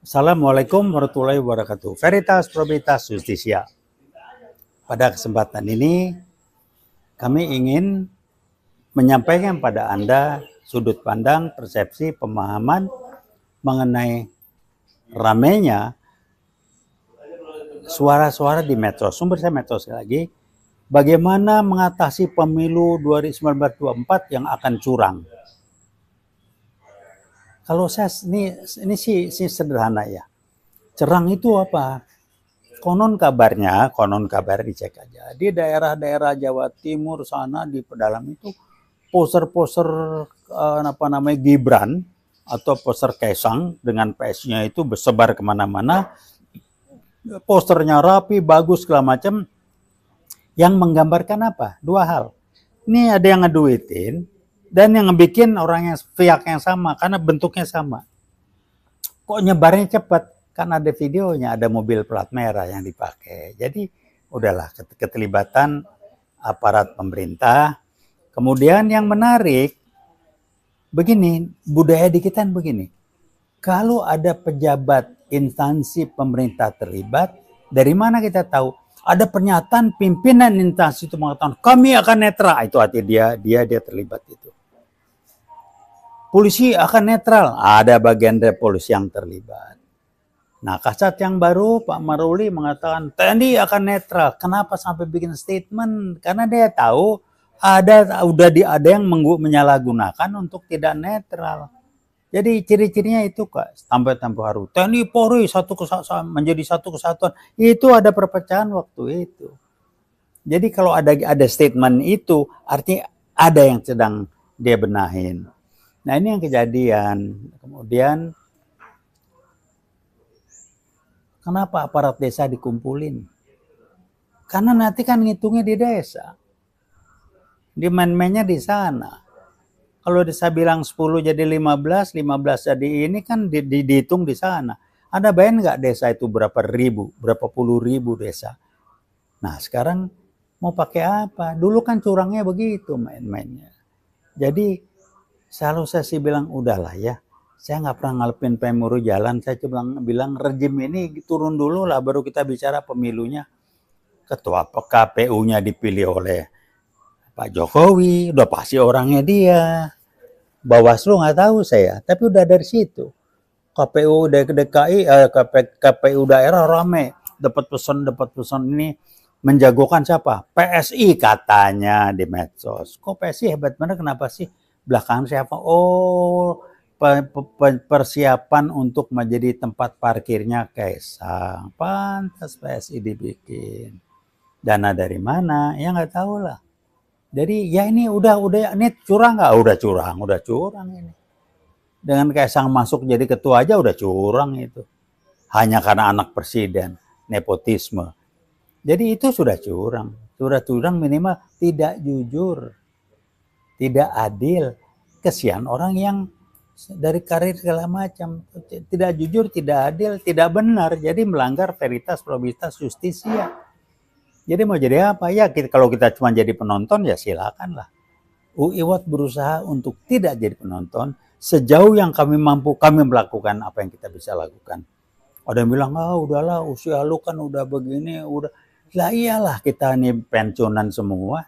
Assalamualaikum warahmatullahi wabarakatuh. Veritas Probabilitas Justisia. Pada kesempatan ini kami ingin menyampaikan pada Anda sudut pandang, persepsi, pemahaman mengenai ramainya suara-suara di medsos. Sumber saya medsos lagi. Bagaimana mengatasi pemilu 2024 yang akan curang? Kalau saya ini sih sederhana ya. Curang itu apa? Konon kabar dicek aja. Di daerah-daerah Jawa Timur sana di pedalam itu poster-poster Gibran atau poster Kaisang dengan PS-nya itu bersebar kemana-mana. Posternya rapi, bagus segala macam. Yang menggambarkan apa? Dua hal. Ini ada yang ngeduitin dan yang ngebikin orang yang pihak yang sama karena bentuknya sama. Kok nyebarnya cepat? Kan ada videonya, ada mobil plat merah yang dipakai. Jadi udahlah keterlibatan aparat pemerintah. Kemudian yang menarik begini, budaya di kita begini. Kalau ada pejabat instansi pemerintah terlibat, dari mana kita tahu? Ada pernyataan pimpinan instansi itu mengatakan kami akan netral. Itu artinya dia terlibat itu. Polisi akan netral. Ada bagian dari polisi yang terlibat. Nah, Kasat yang baru Pak Maruli mengatakan TNI akan netral. Kenapa sampai bikin statement? Karena dia tahu ada yang menyalahgunakan untuk tidak netral. Jadi ciri-cirinya itu Kak, sampai tempo hari TNI Polri menjadi satu kesatuan. Itu ada perpecahan waktu itu. Jadi kalau ada statement itu artinya ada yang sedang dia benahin. Nah, ini yang kejadian. Kemudian kenapa aparat desa dikumpulin? Karena nanti kan ngitungnya di desa. Di main-mainnya di sana. Kalau desa bilang 10 jadi 15 jadi ini kan dihitung di sana. Ada bayang nggak desa itu berapa puluh ribu desa. Nah sekarang mau pakai apa? Dulu kan curangnya begitu main-mainnya. Jadi selalu saya sih bilang udahlah ya. Saya nggak pernah ngalpin pemuru jalan. Saya cuma bilang rejim ini turun dulu lah baru kita bicara pemilunya. Ketua KPU-nya dipilih oleh Pak Jokowi, udah pasti orangnya dia. Bawaslu nggak tahu saya, tapi udah dari situ. KPU DKI, KPU daerah rame, dapat pesan ini menjagokan siapa? PSI katanya di medsos. Kok PSI hebat bener? Kenapa sih? Belakangan siapa? Oh, persiapan untuk menjadi tempat parkirnya Kaisang. Pantas PSI dibikin. Dana dari mana? Ya nggak tahu lah. Jadi ya ini udah ini curang nggak? Udah curang ini. Dengan Kaisang masuk jadi ketua aja udah curang itu. Hanya karena anak presiden, nepotisme. Jadi itu sudah curang. Sudah curang minimal tidak jujur. Tidak adil. Kesian orang yang dari karir segala macam. Tidak jujur, tidak adil, tidak benar. Jadi melanggar veritas, probabilitas, justisia. Jadi mau jadi apa? Ya kalau kita cuma jadi penonton ya silakan lah. UIWAT berusaha untuk tidak jadi penonton. Sejauh yang kami mampu, kami melakukan apa yang kita bisa lakukan. Ada yang bilang, udahlah usia lu kan udah begini. Lah iyalah kita nih pensiunan semua.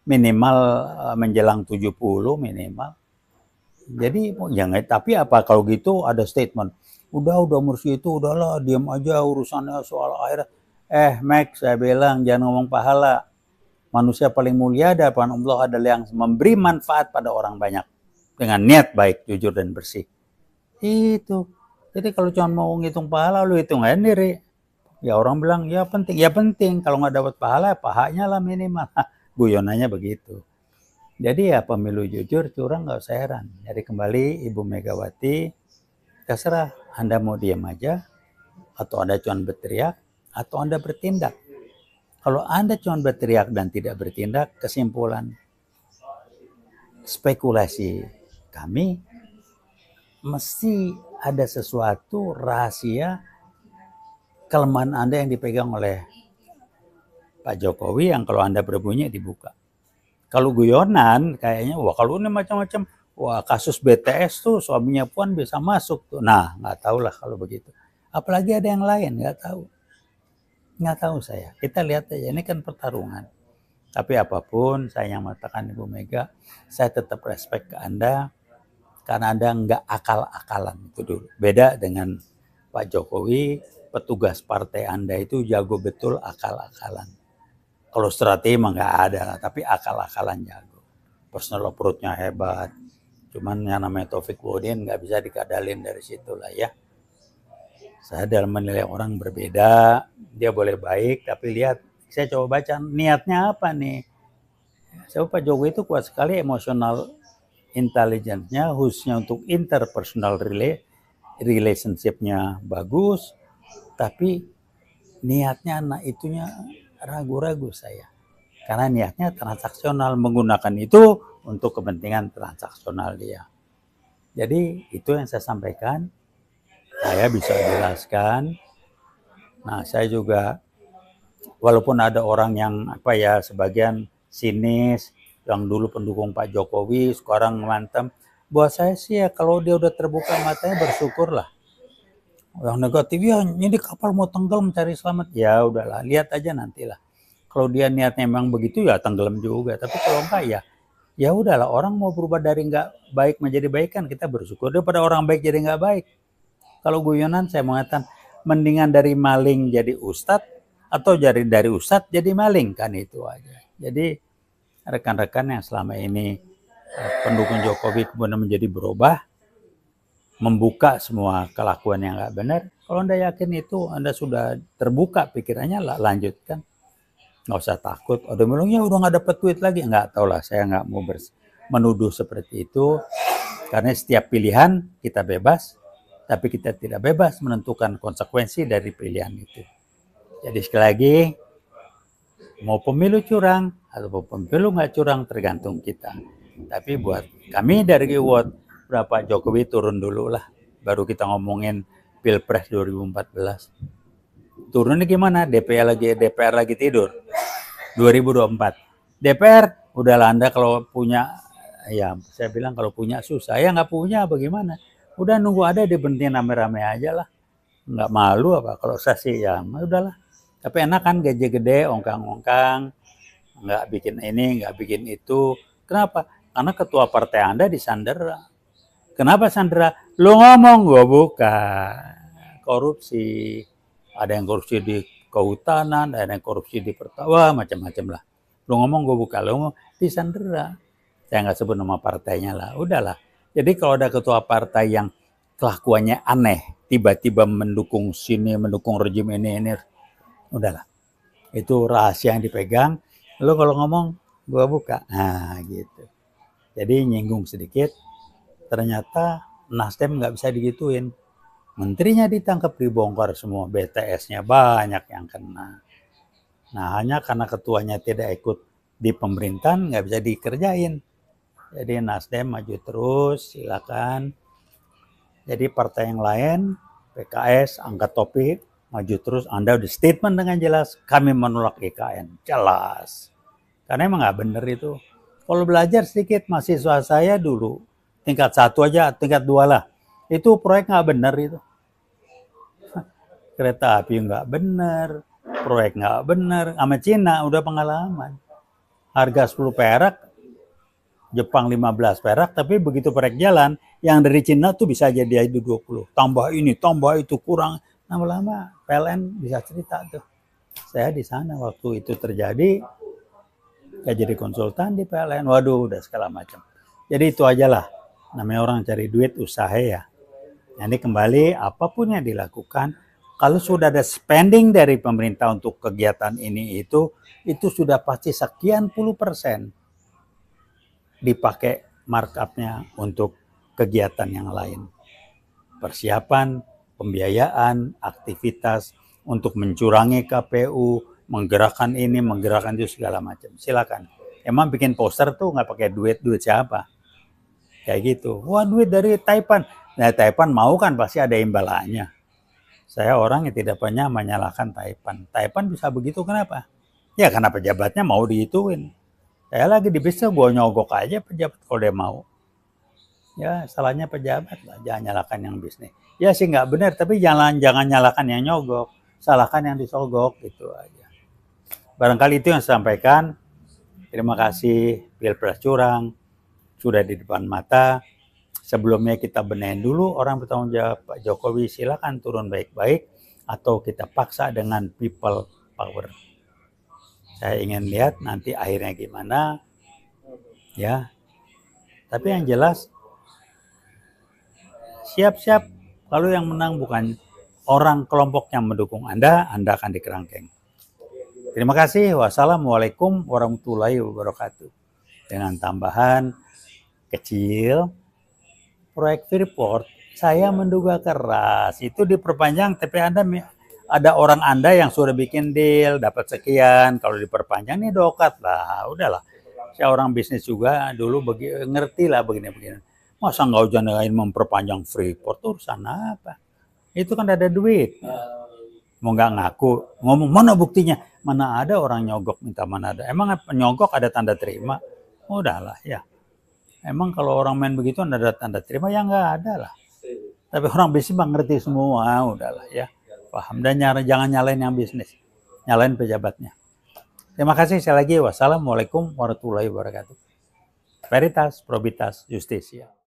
Minimal menjelang 70 minimal. Jadi jangan, tapi apa kalau gitu ada statement. Udah umur segitu udahlah diam aja urusannya soal akhirat. Max, saya bilang jangan ngomong pahala. Manusia paling mulia di hadapan Allah adalah yang memberi manfaat pada orang banyak dengan niat baik, jujur dan bersih. Itu. Jadi kalau cuma mau ngitung pahala, lu hitung aja sendiri. Ya orang bilang ya penting. Kalau nggak dapat pahala, pahanya lah minimal. Guyonannya begitu. Jadi ya pemilu jujur, curang nggak usah heran. Jadi kembali Ibu Megawati, terserah Anda mau diam aja atau Anda cuma berteriak. Atau Anda bertindak. Kalau Anda cuma berteriak dan tidak bertindak, kesimpulan spekulasi kami mesti ada sesuatu rahasia kelemahan Anda yang dipegang oleh Pak Jokowi yang kalau Anda berbunyi dibuka. Kalau guyonan kayaknya kalau ini macam-macam Wah, kasus BTS tuh suaminya Puan bisa masuk tuh. Nah, nggak tahu lah kalau begitu. Apalagi ada yang lain, nggak tahu. Nggak tahu saya. Kita lihat aja, ini kan pertarungan. Tapi apapun, saya yang mengatakan Ibu Mega, saya tetap respect ke Anda, karena Anda nggak akal-akalan itu dulu. Beda dengan Pak Jokowi, petugas partai Anda itu jago betul akal-akalan. Kalau strategi mah nggak ada lah, tapi akal-akalan jago. Personal approach-nya hebat. Cuman yang namanya Taufik Wodin nggak bisa dikadalin dari situ lah ya. Saya dalam menilai orang berbeda, dia boleh baik, tapi lihat, saya coba baca niatnya apa nih. Saya Pak Jokowi itu kuat sekali emosional intelligence-nya, khususnya untuk interpersonal relationship-nya bagus, tapi niatnya anak itunya ragu-ragu saya. Karena niatnya transaksional, menggunakan itu untuk kepentingan transaksional dia. Jadi itu yang saya sampaikan, saya bisa jelaskan. Nah, saya juga, walaupun ada orang yang sebagian sinis, yang dulu pendukung Pak Jokowi, sekarang mantem, buat saya sih ya kalau dia udah terbuka matanya bersyukurlah. Yang negatif ya ini kapal mau tenggelam mencari selamat, ya udahlah, lihat aja nantilah. Kalau dia niatnya memang begitu ya tenggelam juga, tapi kalau enggak ya udahlah, orang mau berubah dari nggak baik menjadi baik kan kita bersyukur, daripada orang baik jadi nggak baik. Kalau guyonan saya mengatakan mendingan dari maling jadi ustadz atau dari ustadz jadi maling, kan itu aja. Jadi rekan-rekan yang selama ini pendukung Jokowi kemudian menjadi berubah, membuka semua kelakuan yang nggak benar. Kalau Anda yakin itu, Anda sudah terbuka pikirannya, lanjutkan. Nggak usah takut. Ada bilangnya udah nggak dapat duit lagi. Nggak tahu lah, saya nggak mau menuduh seperti itu. Karena setiap pilihan kita bebas, tapi kita tidak bebas menentukan konsekuensi dari pilihan itu. Jadi sekali lagi, mau pemilu curang atau pemilu nggak curang tergantung kita. Tapi buat kami dari Giwot, berapa Jokowi turun dulu lah, baru kita ngomongin Pilpres 2014. Turunnya gimana? DPR lagi tidur. 2024. DPR udahlah, Anda kalau punya, ya saya bilang kalau punya susah, ya nggak punya bagaimana? Udah nunggu ada diberhentiin rame-rame aja lah. Nggak malu apa? Kalau saya sih ya udahlah. Tapi enak kan gaji gede, ongkang-ongkang, nggak bikin ini, nggak bikin itu. Kenapa? Karena ketua partai Anda disandera. Kenapa sandera? Lu ngomong, gue buka. Korupsi. Ada yang korupsi di kehutanan, ada yang korupsi di pertawa, macam-macam lah. Lu ngomong, gue buka. Lu ngomong, disandera. Saya nggak sebut nama partainya lah. Udahlah. Jadi kalau ada ketua partai yang kelakuannya aneh, tiba-tiba mendukung sini, mendukung rejim ini, udahlah. Itu rahasia yang dipegang. Lu kalau ngomong, gue buka. Nah, gitu. Jadi nyinggung sedikit. Ternyata Nasdem nggak bisa digituin. Menterinya ditangkap, dibongkar semua, BTS-nya banyak yang kena. Nah, hanya karena ketuanya tidak ikut di pemerintahan, nggak bisa dikerjain. Jadi Nasdem maju terus, silakan. Jadi partai yang lain, PKS, angkat topik, maju terus. Anda udah statement dengan jelas, kami menolak IKN. Jelas. Karena emang nggak bener itu. Kalau belajar sedikit, mahasiswa saya dulu, tingkat 1 aja, tingkat 2 lah. Itu proyek nggak bener itu. Kereta api nggak bener, proyek nggak bener. Sama Cina udah pengalaman. Harga 10 perak, Jepang 15 perak, tapi begitu proyek jalan, yang dari Cina tuh bisa jadi 20. Tambah ini, tambah itu, kurang. Lama-lama PLN bisa cerita tuh. Saya di sana waktu itu terjadi, saya jadi konsultan di PLN. Waduh, udah segala macam. Jadi itu aja lah. Namanya orang cari duit, usaha ya. Jadi kembali, apapun yang dilakukan, kalau sudah ada spending dari pemerintah untuk kegiatan ini itu sudah pasti sekian puluh persen dipakai markupnya untuk kegiatan yang lain. Persiapan, pembiayaan, aktivitas untuk mencurangi KPU, menggerakkan ini, menggerakkan itu, segala macam. Silakan. Emang bikin poster tuh nggak pakai duit siapa? Kayak gitu. Wah, duit dari Taipan. Nah, Taipan mau kan pasti ada imbalannya. Saya orang yang tidak pernah menyalahkan Taipan. Taipan bisa begitu kenapa? Ya karena pejabatnya mau dihituin. Saya lagi di bisnis, gue nyogok aja pejabat kalau dia mau. Ya salahnya pejabat lah, jangan nyalakan yang bisnis. Ya sih nggak benar, tapi jangan nyalakan yang nyogok, salahkan yang disogok, gitu aja. Barangkali itu yang saya sampaikan. Terima kasih. Pilpres curang sudah di depan mata. Sebelumnya kita benahin dulu orang bertanggung jawab. Pak Jokowi silakan turun baik-baik, atau kita paksa dengan people power. Saya ingin lihat nanti akhirnya gimana, ya. Tapi yang jelas, siap-siap kalau yang menang bukan orang kelompok yang mendukung Anda akan dikerangkeng. Terima kasih. Wassalamualaikum warahmatullahi wabarakatuh. Dengan tambahan kecil, proyek Freeport saya menduga keras itu diperpanjang, tapi ada orang Anda yang sudah bikin deal dapat sekian, kalau diperpanjang nih dokat lah, udahlah. Saya orang bisnis juga dulu, ngerti lah begini-begini. Masa nggak usah memperpanjang Freeport, urusan apa? Itu kan ada duit. Mau nggak ngaku, ngomong mana buktinya? Mana ada orang nyogok minta mana ada? Emang nyogok ada tanda terima? Udahlah ya. Emang kalau orang main begitu ada tanda terima? Ya nggak ada lah. Tapi orang bisnis mah ngerti semua, udahlah ya. Paham. Dan jangan nyalain yang bisnis, nyalain pejabatnya. Terima kasih sekali lagi. Wassalamualaikum warahmatullahi wabarakatuh. Veritas, probitas, justisia.